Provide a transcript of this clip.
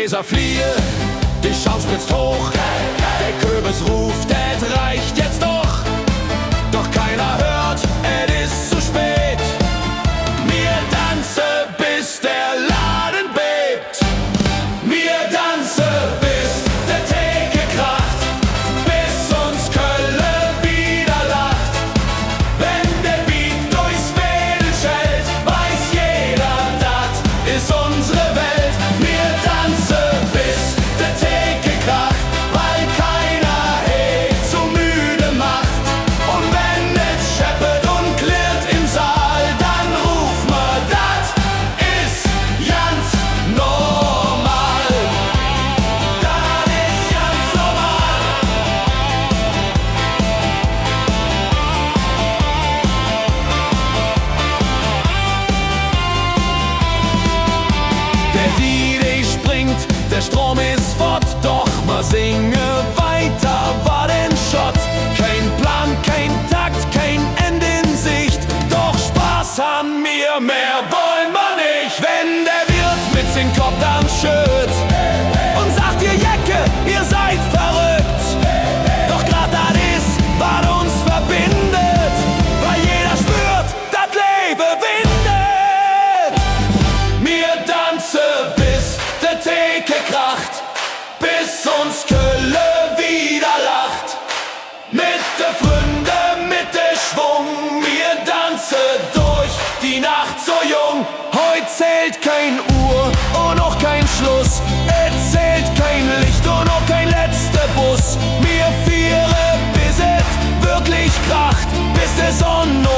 Gläser fliehe, die Schau spritzt hoch, der Kürbis ruft, es reicht jetzt doch. Doch keiner hört, es ist zu spät. Mir tanze, bis der Laden bebt. Mir tanze, bis der Theke kracht, bis uns Kölle wieder lacht. Wenn der Beat durchs Mädel schellt, weiß jeder, das ist unsere Welt. Mir tanze, bis der Theke kracht, weil keiner zu müde macht. Und wenn es scheppert und klirrt im Saal, dann ruf mal, das ist ganz normal. Das ist ganz normal. Der DJ springt, der Strom ist fort, doch mal singe weiter, war denn Schott. Kein Plan, kein Takt, kein Ende in Sicht, doch Spaß an mir, mehr wollen wir nicht. Wenn der Wirt mit den Kopf dann schütt und sagt, ihr Jecke, ihr seid verrückt, doch grad das ist, was uns verbindet, weil jeder spürt, das Leben windet. Mir tanze, bis der Theke kracht, bis uns Kölle wieder lacht. Mit der Fründe, mit der Schwung, mir tanze durch die Nacht so jung. Heut zählt kein Uhr und auch kein Schluss, es zählt kein Licht und auch kein letzter Bus. Mir viere, bis es wirklich kracht, bis der Sonne